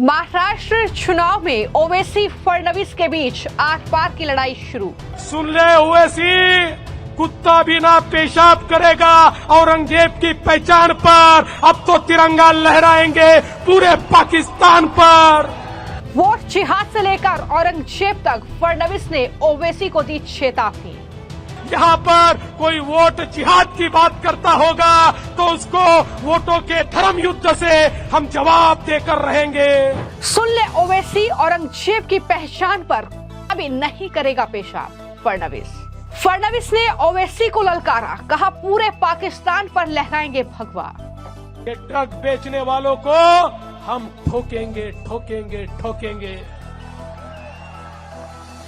महाराष्ट्र चुनाव में ओवैसी फडणवीस के बीच आर पार की लड़ाई शुरू। सुन ले ओवैसी, कुत्ता भी ना पेशाब करेगा औरंगजेब की पहचान पर। अब तो तिरंगा लहराएंगे पूरे पाकिस्तान पर। वोट जिहाद से लेकर औरंगजेब तक फडणवीस ने ओवैसी को दी चेतावनी। यहाँ पर कोई वोट जिहाद की बात करता होगा तो उसको वोटों के धर्म युद्ध से हम जवाब देकर रहेंगे। सुन ले ओवैसी, औरंगजेब की पहचान पर अभी नहीं करेगा पेशाब फडणवीस ने ओवैसी को ललकारा, कहा पूरे पाकिस्तान पर लहराएंगे भगवा। ये ड्रग बेचने वालों को हम ठोकेंगे ठोकेंगे ठोकेंगे,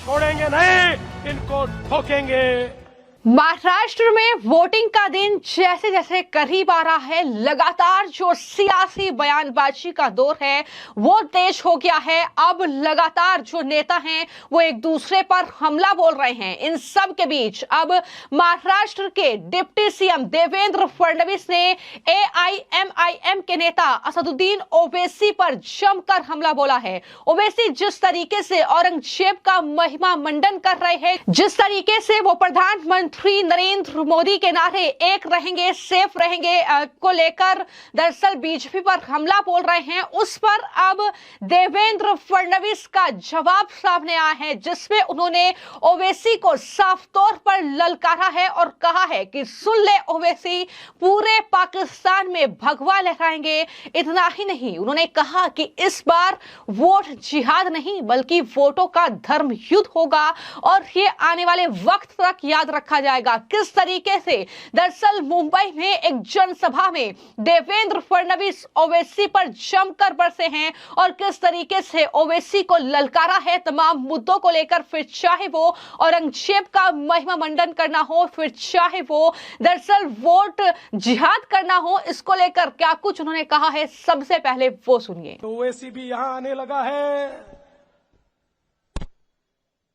छोड़ेंगे नहीं, इनको ठोकेंगे। महाराष्ट्र में वोटिंग का दिन जैसे जैसे करीब आ रहा है, लगातार जो सियासी बयानबाजी का दौर है वो तेज हो गया है। अब लगातार जो नेता हैं वो एक दूसरे पर हमला बोल रहे हैं। इन सब के बीच अब महाराष्ट्र के डिप्टी सीएम देवेंद्र फडणवीस ने एआईएमआईएम के नेता असदुद्दीन ओवैसी पर जमकर हमला बोला है। ओवैसी जिस तरीके से औरंगजेब का महिमा मंडन कर रहे हैं, जिस तरीके से वो प्रधानमंत्री नरेंद्र मोदी के नारे एक रहेंगे सेफ रहेंगे को लेकर दरअसल बीजेपी पर हमला बोल रहे हैं, उस पर अब देवेंद्र फडणवीस का जवाब सामने आया है, जिसमें उन्होंने ओवैसी को साफ तौर पर ललकारा है और कहा है कि सुन ले ओवैसी, पूरे पाकिस्तान में भगवा लहराएंगे। इतना ही नहीं, उन्होंने कहा कि इस बार वोट जिहाद नहीं बल्कि वोटों का धर्म युद्ध होगा और ये आने वाले वक्त तक याद रखा जाएगा। किस तरीके से दरअसल मुंबई में एक जनसभा में देवेंद्र फडणवीस ओवैसी पर जमकर बरसे हैं और किस तरीके से ओवैसी को ललकारा है तमाम मुद्दों को लेकर, फिर चाहे वो औरंगजेब का महिमा मंडन करना हो, फिर चाहे वो दरअसल वोट जिहाद करना हो, इसको लेकर क्या कुछ उन्होंने कहा है, सबसे पहले वो सुनिए। तो ओवैसी भी यहां आने लगा है।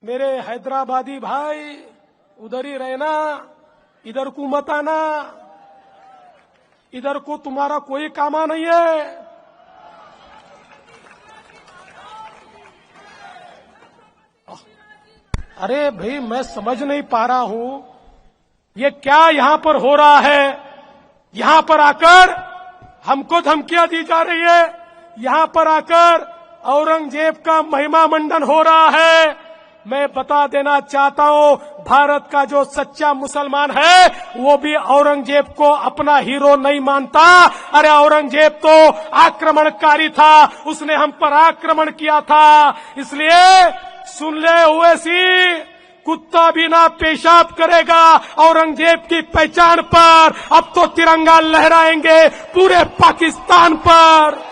मेरे हैदराबादी भाई, उधर ही रहना, इधर को मत आना, इधर को तुम्हारा कोई कामा नहीं है। अरे भाई, मैं समझ नहीं पा रहा हूं ये क्या यहां पर हो रहा है। यहां पर आकर हमको धमकियां दी जा रही है, यहां पर आकर औरंगजेब का महिमा मंडन हो रहा है। मैं बता देना चाहता हूं, भारत का जो सच्चा मुसलमान है वो भी औरंगजेब को अपना हीरो नहीं मानता। अरे औरंगजेब तो आक्रमणकारी था, उसने हम पर आक्रमण किया था। इसलिए सुन ले ओवैसी, कुत्ता भी ना पेशाब करेगा औरंगजेब की पहचान पर। अब तो तिरंगा लहराएंगे पूरे पाकिस्तान पर।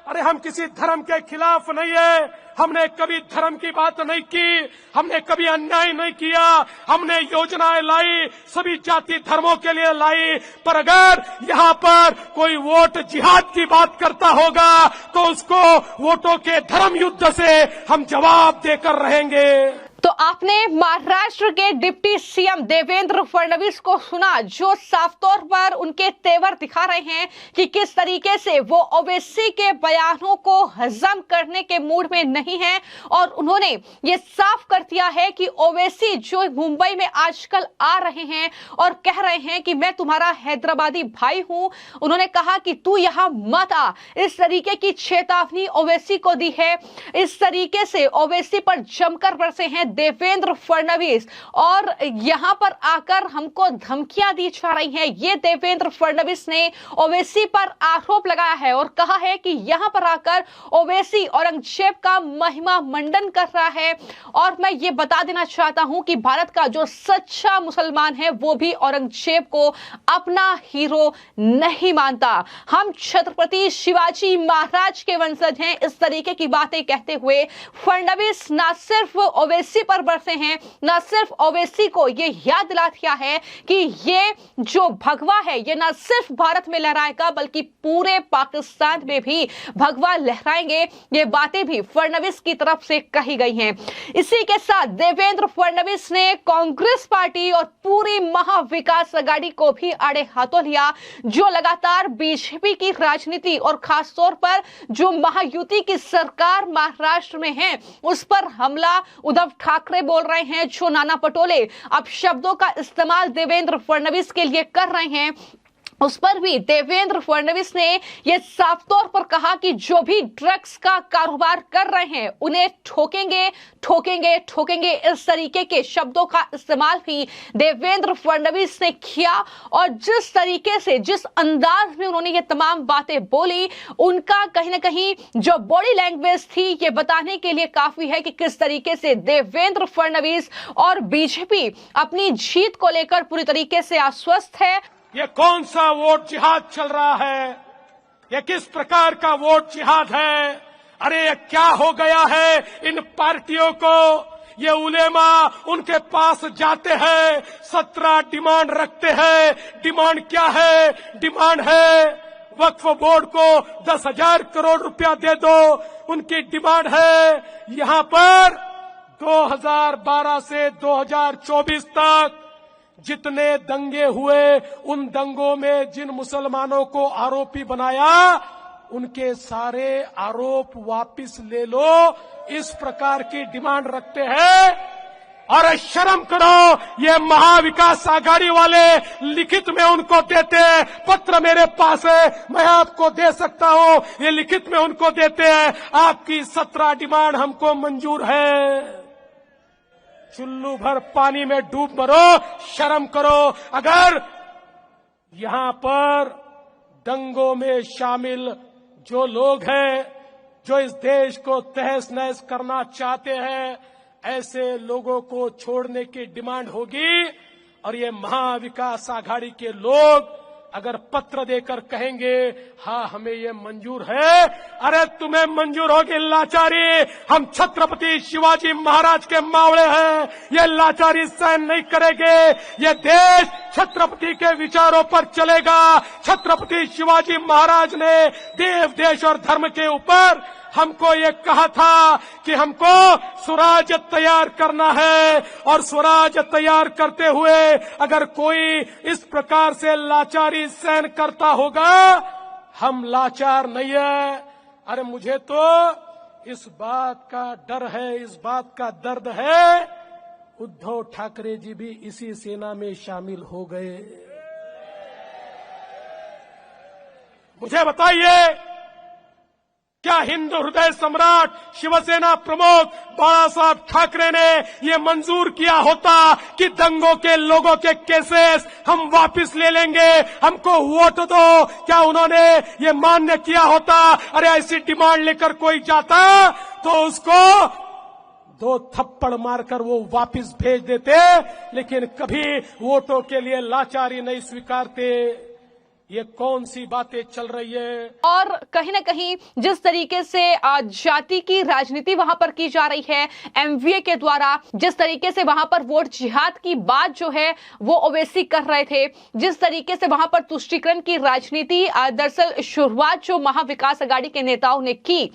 अरे हम किसी धर्म के खिलाफ नहीं है, हमने कभी धर्म की बात नहीं की, हमने कभी अन्याय नहीं किया। हमने योजनाएं लाई, सभी जाति धर्मों के लिए लाई। पर अगर यहाँ पर कोई वोट जिहाद की बात करता होगा तो उसको वोटों के धर्म युद्ध से हम जवाब देकर रहेंगे। तो आपने महाराष्ट्र के डिप्टी सीएम देवेंद्र फडणवीस को सुना, जो साफ तौर पर उनके तेवर दिखा रहे हैं कि किस तरीके से वो ओवैसी के बयानों को हजम करने के मूड में नहीं है। और उन्होंने ये साफ कर दिया है कि ओवैसी जो मुंबई में आजकल आ रहे हैं और कह रहे हैं कि मैं तुम्हारा हैदराबादी भाई हूं, उन्होंने कहा कि तू यहां मत आ, इस तरीके की चेतावनी ओवैसी को दी है। इस तरीके से ओवैसी पर जमकर बरसे हैं देवेंद्र फडणवीस और यहां पर आकर हमको धमकियां दी जा रही हैं। ये देवेंद्र फडणवीस ने ओवैसी पर आरोप लगाया है और कहा है कि यहां पर आकर ओवैसी औरंगजेब का महिमा मंडन कर रहा है। और मैं ये बता देना चाहता हूं कि भारत का जो सच्चा मुसलमान है वो भी औरंगजेब को अपना हीरो नहीं मानता। हम छत्रपति शिवाजी महाराज के वंशज हैं, इस तरीके की बातें कहते हुए फडणवीस न सिर्फ ओवैसी इसी पर बरसे हैं। न सिर्फ ओवैसी को ये याद दिला दिया है कि ये जो भगवा है ये न सिर्फ भारत में लहराएगा बल्कि पूरे पाकिस्तान में भी भगवा लहराएंगे। ये बातें भी फडणवीस की तरफ से कही गई हैं। इसी के साथ देवेंद्र फडणवीस ने कांग्रेस पार्टी और पूरी महाविकास आघाड़ी को भी आड़े हाथों लिया, जो लगातार बीजेपी की राजनीति और खासतौर पर जो महायुति की सरकार महाराष्ट्र में है उस पर हमला उद्धव ठाकरे बोल रहे हैं। जो नाना पटोले अब शब्दों का इस्तेमाल देवेंद्र फडणवीस के लिए कर रहे हैं, उस पर भी देवेंद्र फडणवीस ने यह साफ तौर पर कहा कि जो भी ड्रग्स का कारोबार कर रहे हैं उन्हें ठोकेंगे ठोकेंगे ठोकेंगे। इस तरीके के शब्दों का इस्तेमाल भी देवेंद्र फडणवीस ने किया और जिस तरीके से जिस अंदाज में उन्होंने ये तमाम बातें बोली, उनका कहीं ना कहीं जो बॉडी लैंग्वेज थी ये बताने के लिए काफी है कि किस तरीके से देवेंद्र फडणवीस और बीजेपी अपनी जीत को लेकर पूरी तरीके से आश्वस्त है। ये कौन सा वोट जिहाद चल रहा है? ये किस प्रकार का वोट जिहाद है? अरे ये क्या हो गया है इन पार्टियों को? ये उलेमा उनके पास जाते हैं, 17 डिमांड रखते हैं। डिमांड क्या है? डिमांड है वक्फ बोर्ड को 10,000 करोड़ रुपया दे दो, उनकी डिमांड है। यहां पर 2012 से 2024 तक जितने दंगे हुए, उन दंगों में जिन मुसलमानों को आरोपी बनाया उनके सारे आरोप वापिस ले लो, इस प्रकार की डिमांड रखते हैं। और शर्म करो, ये महाविकास आघाड़ी वाले लिखित में उनको देते हैं। पत्र मेरे पास है, मैं आपको दे सकता हूं। ये लिखित में उनको देते हैं, आपकी 17 डिमांड हमको मंजूर है। चुल्लू भर पानी में डूब मरो, शर्म करो। अगर यहां पर दंगों में शामिल जो लोग हैं, जो इस देश को तहस नहस करना चाहते हैं, ऐसे लोगों को छोड़ने की डिमांड होगी। और ये महाविकास आघाड़ी के लोग अगर पत्र देकर कहेंगे हाँ हमें ये मंजूर है, अरे तुम्हें मंजूर होगी लाचारी। हम छत्रपति शिवाजी महाराज के मावड़े हैं, ये लाचारी सहन नहीं करेंगे। ये देश छत्रपति के विचारों पर चलेगा। छत्रपति शिवाजी महाराज ने देव देश और धर्म के ऊपर हमको ये कहा था कि हमको स्वराज तैयार करना है, और स्वराज तैयार करते हुए अगर कोई इस प्रकार से लाचारी सहन करता होगा, हम लाचार नहीं है। अरे मुझे तो इस बात का डर है, इस बात का दर्द है, उद्धव ठाकरे जी भी इसी सेना में शामिल हो गए। मुझे बताइए, क्या हिंदू हृदय सम्राट शिवसेना प्रमुख बाला साहब ठाकरे ने ये मंजूर किया होता कि दंगों के लोगों के केसेस हम वापस ले लेंगे, हमको वोट दो? क्या उन्होंने ये मान्य किया होता? अरे ऐसी डिमांड लेकर कोई जाता तो उसको 2 थप्पड़ मारकर वो वापस भेज देते, लेकिन कभी वोटों के लिए लाचारी नहीं स्वीकारते। ये कौन सी बातें चल रही है? और कहीं ना कहीं जिस तरीके से जाति की राजनीति वहां पर की जा रही है एमवीए के द्वारा, जिस तरीके से वहां पर वोट जिहाद की बात जो है वो ओवैसी कर रहे थे, जिस तरीके से वहां पर तुष्टीकरण की राजनीति दरअसल शुरुआत जो महाविकास आघाड़ी के नेताओं ने की,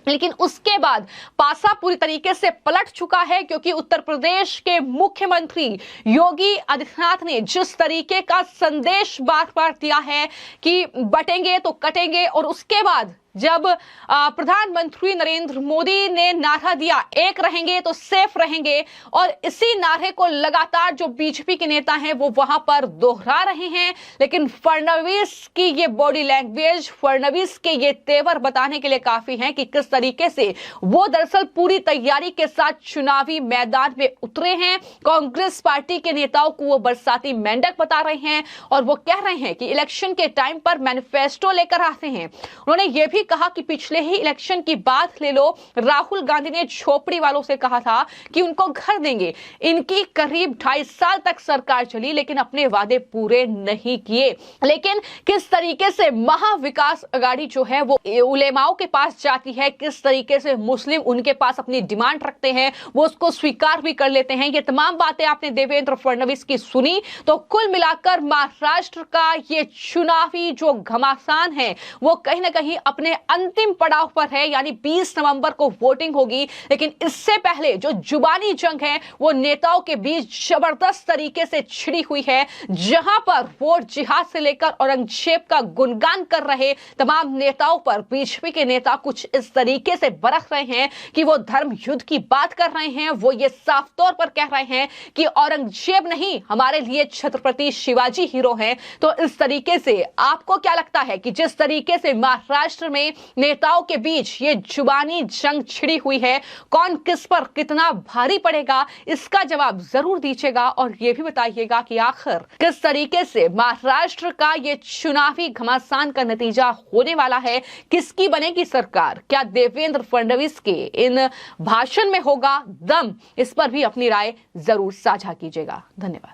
लेकिन उसके बाद पासा पूरी तरीके से पलट चुका है, क्योंकि उत्तर प्रदेश के मुख्यमंत्री योगी आदित्यनाथ ने जिस तरीके का संदेश बार बार दिया है कि बटेंगे तो कटेंगे, और उसके बाद जब प्रधानमंत्री नरेंद्र मोदी ने नारा दिया एक रहेंगे तो सेफ रहेंगे, और इसी नारे को लगातार जो बीजेपी के नेता हैं वो वहां पर दोहरा रहे हैं। लेकिन फडणवीस की ये बॉडी लैंग्वेज, फडणवीस के ये तेवर बताने के लिए काफी हैं कि किस तरीके से वो दरअसल पूरी तैयारी के साथ चुनावी मैदान में उतरे हैं। कांग्रेस पार्टी के नेताओं को वो बरसाती मेंढक बता रहे हैं, और वो कह रहे हैं कि इलेक्शन के टाइम पर मैनिफेस्टो लेकर आते हैं। उन्होंने ये भी भी कहा कि पिछले ही इलेक्शन की बात ले लो, राहुल गांधी ने झोपड़ी वालों से कहा था कि उनको घर देंगे। इनकी करीब 2.5 साल तक सरकार चली लेकिन अपने वादे पूरे नहीं किए। लेकिन किस तरीके से महाविकास अघाड़ी जो है वो उलेमाओं के पास जाती है, किस तरीके से मुस्लिम उनके पास अपनी डिमांड रखते हैं, वो उसको स्वीकार भी कर लेते हैं। ये तमाम बातें आपने देवेंद्र फडणवीस की सुनी। तो कुल मिलाकर महाराष्ट्र का ये चुनावी जो घमासान है वो कहीं ना कहीं अपने अंतिम पड़ाव पर है, यानी 20 नवंबर को वोटिंग होगी। लेकिन इससे पहले जो जुबानी जंग है वो नेताओं के बीच जबरदस्त तरीके से छिड़ी हुई है, जहां पर वोट जिहाद से लेकर औरंगजेब का गुणगान कर रहे तमाम नेताओं पर बीजेपी के नेता कुछ इस तरीके से बरस रहे हैं कि वो धर्म युद्ध की बात कर रहे हैं। वो ये साफ तौर पर कह रहे हैं कि औरंगजेब नहीं, हमारे लिए छत्रपति शिवाजी हीरो हैं। तो इस तरीके से आपको क्या लगता है कि जिस तरीके से महाराष्ट्र में नेताओं के बीच ये जुबानी जंग छिड़ी हुई है, कौन किस पर कितना भारी पड़ेगा, इसका जवाब जरूर दीजिएगा। और ये भी बताइएगा कि आखिर किस तरीके से महाराष्ट्र का ये चुनावी घमासान का नतीजा होने वाला है, किसकी बनेगी सरकार, क्या देवेंद्र फडणवीस के इन भाषण में होगा दम, इस पर भी अपनी राय जरूर साझा कीजिएगा। धन्यवाद।